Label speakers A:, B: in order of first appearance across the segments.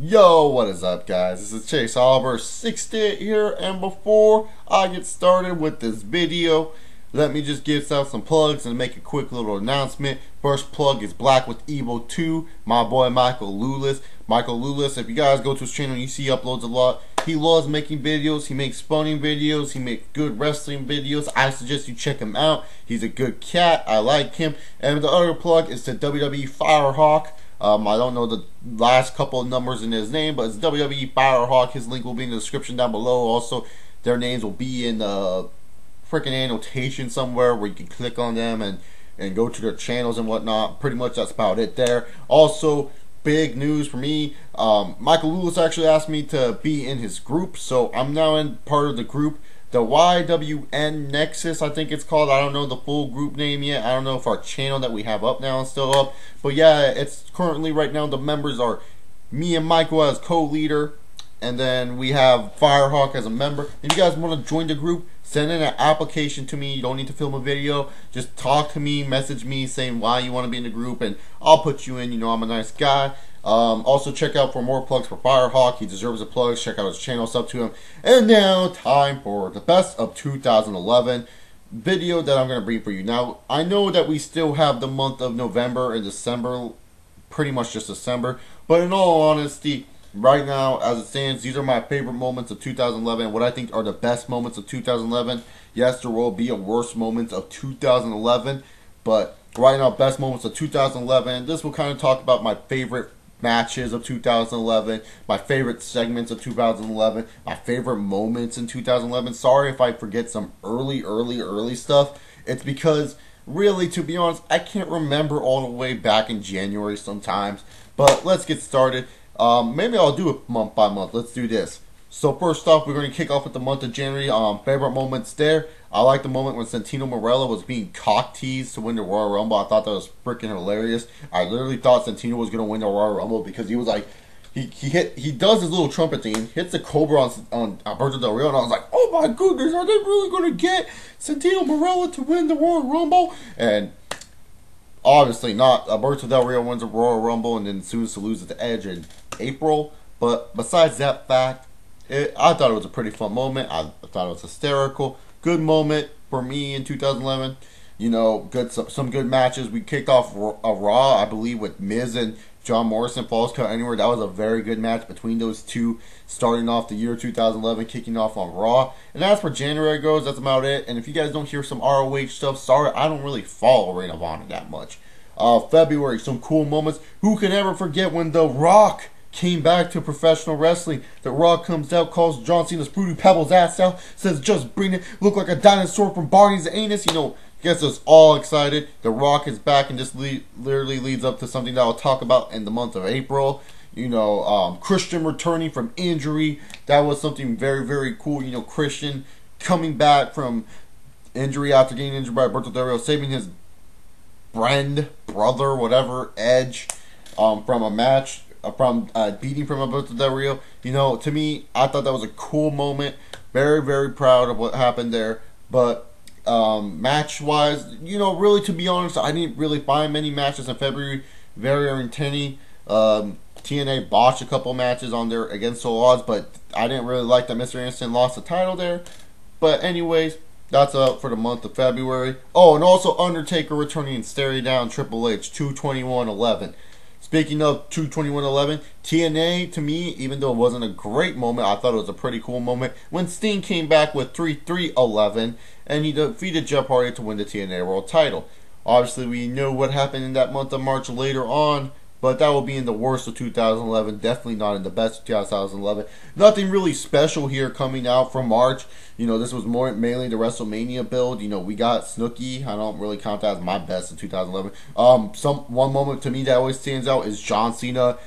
A: Yo, what is up, guys? This is Chase Oliver 68 here, and before I get started with this video, let me just give out some plugs and make a quick little announcement. First plug is Black with Evil 2, my boy Michael Lulis. Michael Lulis, if you guys go to his channel, you see he uploads a lot. He loves making videos, he makes funny videos, he makes good wrestling videos. I suggest you check him out. He's a good cat, I like him. And the other plug is to WWE Firehawk. I don't know the last couple of numbers in his name, but it's WWE Firehawk. His link will be in the description down below. Also, their names will be in the freaking annotation somewhere where you can click on them and go to their channels and whatnot. Pretty much that's about it there. Also, big news for me, Michael Lewis actually asked me to be in his group, so I'm now in part of the group. The YWN Nexus, I think it's called. I don't know the full group name yet. I don't know if our channel that we have up now is still up. But yeah, it's currently right now the members are me and Michael as co-leader. And then we have Firehawk as a member. If you guys want to join the group, send in an application to me. You don't need to film a video. Just talk to me, message me saying why you want to be in the group, and I'll put you in. You know I'm a nice guy. Also check out for more plugs for Firehawk. He deserves a plug. Check out his channel, sub to him. And now time for the best of 2011 video that I'm going to bring for you. Now I know that we still have the month of November and December, pretty much just December, but in all honesty, right now, as it stands, these are my favorite moments of 2011. What I think are the best moments of 2011. Yes, there will be a worse moments of 2011, but right now, best moments of 2011. This will kind of talk about my favorite matches of 2011, my favorite segments of 2011, my favorite moments in 2011. Sorry if I forget some early stuff. It's because, really, to be honest, I can't remember all the way back in January sometimes. But let's get started. Maybe I'll do it month by month. Let's do this. So first off, we're going to kick off with the month of January. Favorite moments there. I like the moment when Santino Marella was being cock teased to win the Royal Rumble. I thought that was freaking hilarious. I literally thought Santino was going to win the Royal Rumble because he was like, he does his little trumpet thing, hits the Cobra on Alberto Del Rio, and I was like, oh my goodness, are they really going to get Santino Marella to win the Royal Rumble? And obviously not. Alberto Del Rio wins the Royal Rumble and then soon to lose at the Edge in April. But besides that fact, I thought it was a pretty fun moment. I thought it was hysterical. Good moment for me in 2011. You know, some good matches. We kicked off a Raw, I believe, with Miz and John Morrison, Falls Count Anywhere. That was a very good match between those two, starting off the year 2011, kicking off on Raw. And as for January goes, that's about it. And if you guys don't hear some ROH stuff, sorry, I don't really follow Ring of Honor that much. February, some cool moments. Who can ever forget when The Rock came back to professional wrestling? The Rock comes out, calls John Cena's Fruity Pebbles ass out, says just bring it, look like a dinosaur from Barney's anus. You know, gets us all excited. The Rock is back, and this literally leads up to something that I'll talk about in the month of April. You know, Christian returning from injury. That was something very cool. You know, Christian coming back from injury after getting injured by Alberto Del Rio, saving his brother, whatever, Edge, from a match, from beating from Alberto Del Rio. You know, to me, I thought that was a cool moment. Very proud of what happened there. But match wise, you know, really, to be honest, I didn't really find many matches in February. Very entertaining. TNA botched a couple matches on there against All Odds, but I didn't really like that Mr. Anderson lost the title there. But anyways, that's up for the month of February. Oh, and also Undertaker returning and staring down Triple H, 2/21/11. Speaking of 2/21/11, TNA, to me, even though it wasn't a great moment, I thought it was a pretty cool moment when Sting came back with 3/3/11 and he defeated Jeff Hardy to win the TNA World title. Obviously, we know what happened in that month of March later on, but that will be in the worst of 2011. Definitely not in the best of 2011. Nothing really special here coming out from March. You know, this was mainly the WrestleMania build. You know, we got Snooki. I don't really count that as my best in 2011. One moment to me that always stands out is John Cena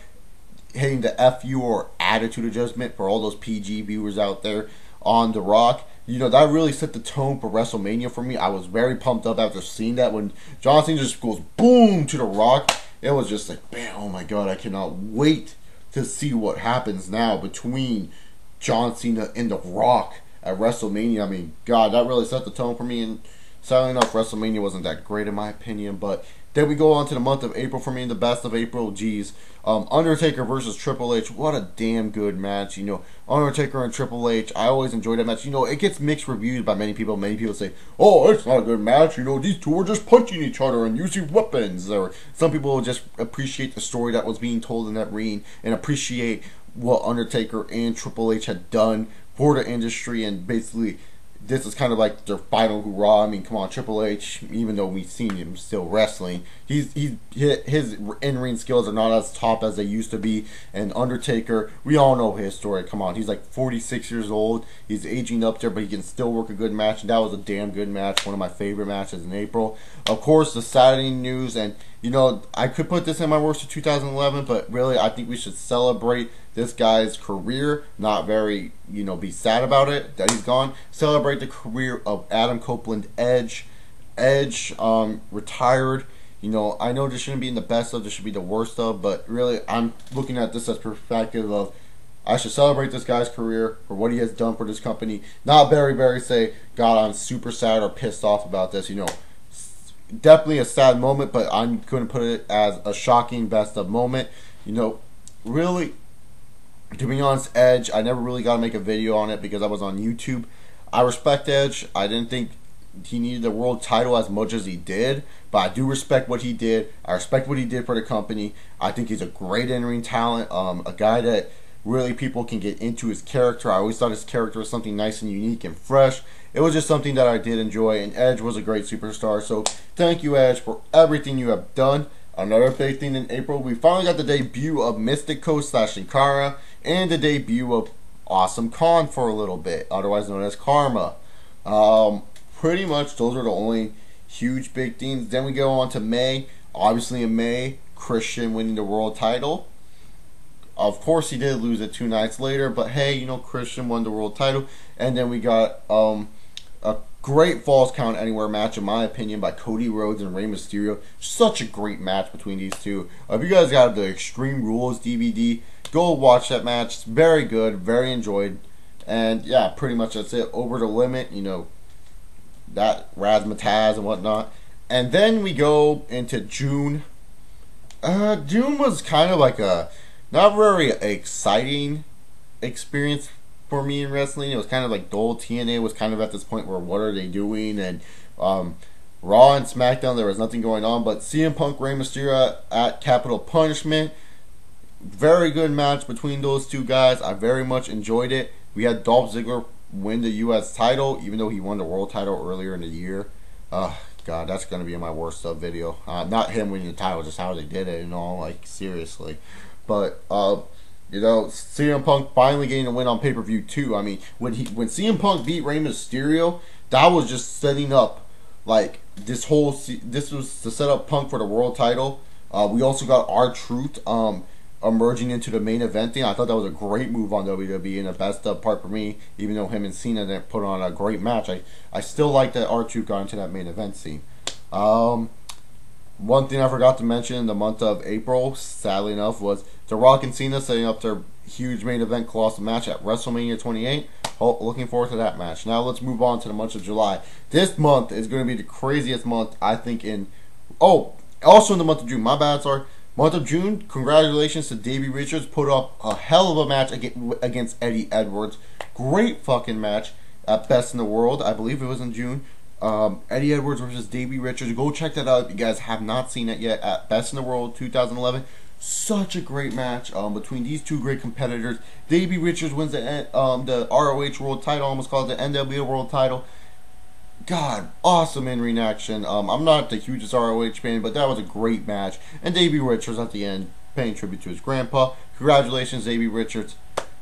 A: hitting the FU or Attitude Adjustment for all those PG viewers out there on The Rock. You know, that really set the tone for WrestleMania for me. I was very pumped up after seeing that when John Cena just goes boom to The Rock. It was just like, man, oh my god, I cannot wait to see what happens now between John Cena and The Rock at WrestleMania. I mean, god, that really set the tone for me. And sadly enough, WrestleMania wasn't that great in my opinion, but Then we go on to the month of April. For me, the best of April, geez. Undertaker versus Triple H. What a damn good match. You know, Undertaker and Triple H. I always enjoy that match. You know, it gets mixed reviews by many people. Many people say, oh, it's not a good match. You know, these two are just punching each other and using weapons. Or some people will just appreciate the story that was being told in that ring and appreciate what Undertaker and Triple H had done for the industry, and basically this is kind of like their final hurrah. I mean, come on, Triple H, even though we've seen him still wrestling, his in-ring skills are not as top as they used to be. And Undertaker, we all know his story. Come on, he's like 46 years old. He's aging up there, but he can still work a good match. And that was a damn good match. One of my favorite matches in April. Of course, the Saturday news, and you know, I could put this in my worst of 2011, but really, I think we should celebrate this guy's career, not very, you know, be sad about it that he's gone. Celebrate the career of Adam Copeland, Edge. Edge retired. You know, I know this shouldn't be in the best of, this should be the worst of, but really, I'm looking at this as perspective of I should celebrate this guy's career for what he has done for this company. Not very say, God, I'm super sad or pissed off about this. You know, definitely a sad moment, but I'm going to put it as a shocking best of moment. You know, really, to be honest, Edge, I never really got to make a video on it because I was on YouTube. I respect Edge. I didn't think he needed the world title as much as he did, but I do respect what he did. I respect what he did for the company. I think he's a great in-ring talent, a guy that really people can get into his character. I always thought his character was something nice and unique and fresh. It was just something that I did enjoy, and Edge was a great superstar. So thank you, Edge, for everything you have done. Another big thing in April, we finally got the debut of Mystico / Sin Cara and the debut of Awesome Khan for a little bit, otherwise known as Karma. Pretty much those are the only huge big things. Then we go on to May. Obviously in May, Christian winning the world title. Of course, he did lose it 2 nights later, but hey, you know, Christian won the world title. And then we got a great Falls Count Anywhere match, in my opinion, by Cody Rhodes and Rey Mysterio. Such a great match between these two. If you guys got the Extreme Rules DVD, go watch that match. It's very good, very enjoyed. And yeah, pretty much that's it. Over the Limit, you know, that Razzmatazz and whatnot. And then we go into June. June was kind of like a not very exciting experience for me in wrestling. It was kind of like dull. TNA was kind of at this point where what are they doing? And Raw and SmackDown, there was nothing going on. But CM Punk, Rey Mysterio at Capital Punishment. Very good match between those two guys. I very much enjoyed it. We had Dolph Ziggler win the U.S. title, even though he won the world title earlier in the year. God, that's going to be in my worst of video. Not him winning the title, just how they did it and all, like, seriously. But, you know, CM Punk finally getting a win on pay-per-view too. I mean, when CM Punk beat Rey Mysterio, that was just setting up, like, this was to set up Punk for the world title. We also got R-Truth emerging into the main event thing. I thought that was a great move on WWE and the best part for me, even though him and Cena didn't put on a great match. I still like that R-Truth got into that main event scene. One thing I forgot to mention in the month of April, sadly enough, was The Rock and Cena setting up their huge main event colossal match at WrestleMania 28. Looking forward to that match. Now let's move on to the month of July. This month is going to be the craziest month, I think, also in the month of June. My bad, sorry. Month of June, congratulations to Davey Richards. Put up a hell of a match against Eddie Edwards. Great fucking match at Best in the World. I believe it was in June. Eddie Edwards versus Davey Richards. Go check that out if you guys have not seen it yet at Best in the World 2011. Such a great match between these two great competitors. Davey Richards wins the ROH World title, almost called the NWA World title. God, awesome in-ring action. I'm not the hugest ROH fan, but that was a great match. And Davey Richards at the end, paying tribute to his grandpa. Congratulations, Davey Richards.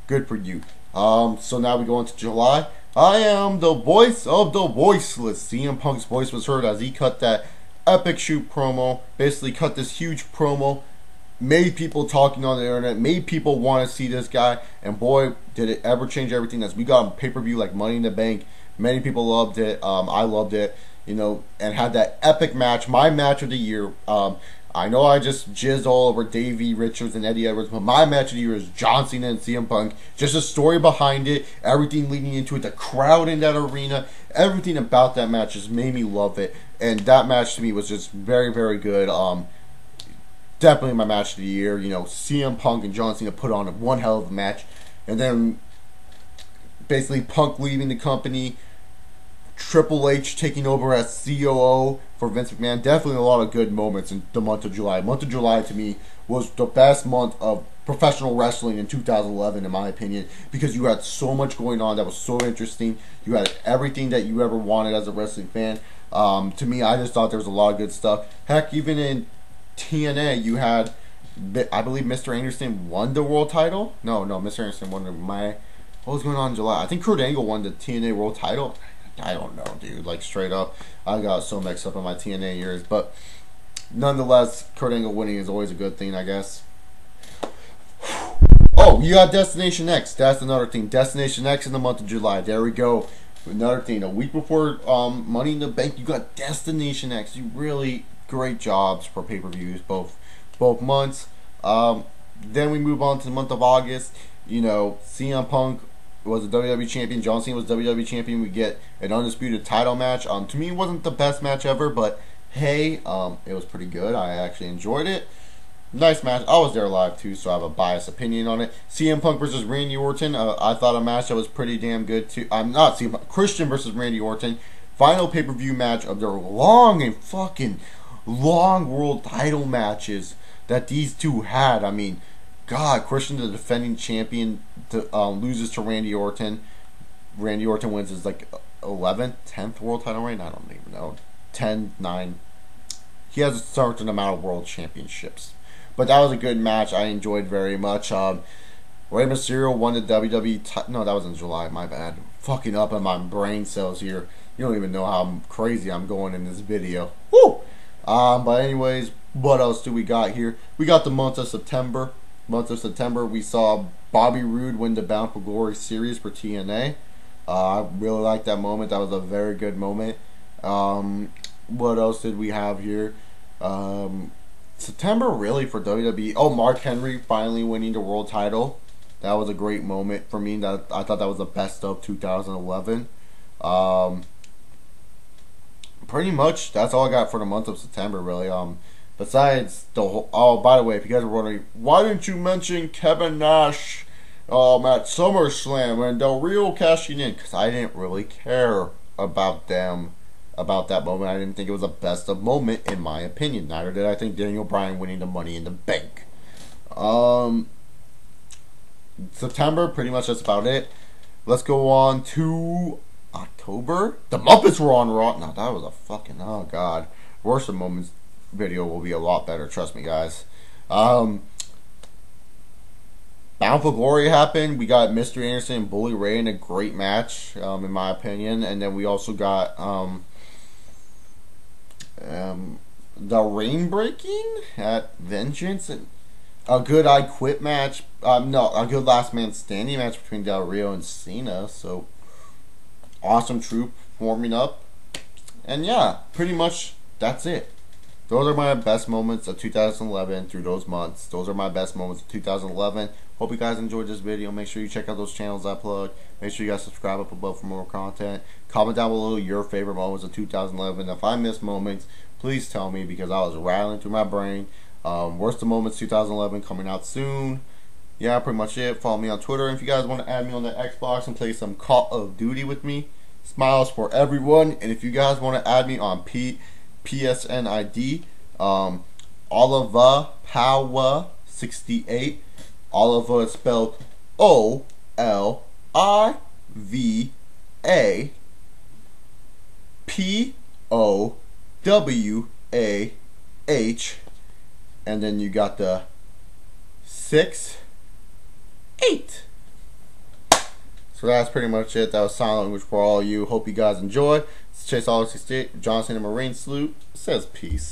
A: Good for you. So now we go into July. I am the voice of the voiceless. CM Punk's voice was heard as he cut that epic shoot promo. Basically cut this huge promo. Made people talking on the internet. Made people want to see this guy. And boy, did it ever change everything. As we got on pay-per-view like Money in the Bank. Many people loved it. I loved it. You know, and had that epic match. My match of the year. I know I just jizzed all over Davey Richards and Eddie Edwards, but my match of the year is John Cena and CM Punk. Just a story behind it, everything leading into it, the crowd in that arena, everything about that match just made me love it. And that match to me was just very, very good. Definitely my match of the year. You know, CM Punk and John Cena put on one hell of a match. And then basically Punk leaving the company, Triple H taking over as COO for Vince McMahon. Definitely a lot of good moments in the month of July. Month of July to me was the best month of professional wrestling in 2011, in my opinion, because you had so much going on that was so interesting. You had everything that you ever wanted as a wrestling fan. To me, I just thought there was a lot of good stuff. Heck, even in TNA, you had, I believe Mr. Anderson won the world title. No, Mr. Anderson won what was going on in July? I think Kurt Angle won the TNA world title. I don't know, dude. Like, straight up, I got so mixed up in my TNA years. But nonetheless, Kurt Angle winning is always a good thing, I guess. Oh, you got Destination X. That's another thing. Destination X in the month of July. There we go. Another thing. A week before Money in the Bank, you got Destination X. You really great jobs for pay-per-views both months. Then we move on to the month of August. You know, CM Punk was a WWE champion. John Cena was WWE champion. We get an undisputed title match. To me, it wasn't the best match ever, but hey, it was pretty good. I actually enjoyed it. Nice match. I was there live too, so I have a biased opinion on it. CM Punk versus Randy Orton. I thought a match that was pretty damn good too. I'm not CM Punk. Christian versus Randy Orton. Final pay-per-view match of their long and fucking long world title matches that these two had. I mean, God, Christian, the defending champion, loses to Randy Orton. Randy Orton wins his like 11th, 10th world title reign. I don't even know. 10, 9. He has a certain amount of world championships. But that was a good match. I enjoyed very much. Rey Mysterio won the WWE. No, that was in July. My bad. Fucking up in my brain cells here. You don't even know how crazy I'm going in this video. Woo! But anyways, what else do we got here? We got the month of September. We saw Bobby Roode win the Bound for Glory series for TNA. I really liked that moment. That was a very good moment. What else did we have here? September really for WWE. Oh, Mark Henry finally winning the world title. That was a great moment for me. I thought that was the best of 2011. Pretty much that's all I got for the month of September, really. Besides the whole, oh, by the way, if you guys were wondering, why didn't you mention Kevin Nash at SummerSlam and Del Rio cashing in? Because I didn't really care about them, about that moment. I didn't think it was the best of moment, in my opinion. Neither did I think Daniel Bryan winning the Money in the Bank. September, pretty much that's about it. Let's go on to October. The Muppets were on Raw. No, that was a fucking, oh god. Worst of moments video will be a lot better, trust me, guys. Bound for Glory happened. We got Mr. Anderson and Bully Ray in a great match, in my opinion. And then we also got the Rain Breaking at Vengeance, and a good I Quit match. No, a good Last Man Standing match between Del Rio and Cena. So awesome troop forming up, and yeah, pretty much that's it. Those are my best moments of 2011 through those months. Those are my best moments of 2011. Hope you guys enjoyed this video. Make sure you check out those channels I plugged. Make sure you guys subscribe up above for more content. Comment down below your favorite moments of 2011. If I missed moments, please tell me, because I was rattling through my brain. Worst of moments 2011 coming out soon. Yeah, pretty much it. Follow me on Twitter. And if you guys want to add me on the Xbox and play some Call of Duty with me, smiles for everyone. And if you guys want to add me on PSN I.D, Oliver Power 68. Oliver is spelled OLIVAPOWAH, and then you got the 68. So that's pretty much it. That was sign language for all you. Hope you guys enjoy. It's Chase Oliver 68, Johnson and Marine Salute. Says peace.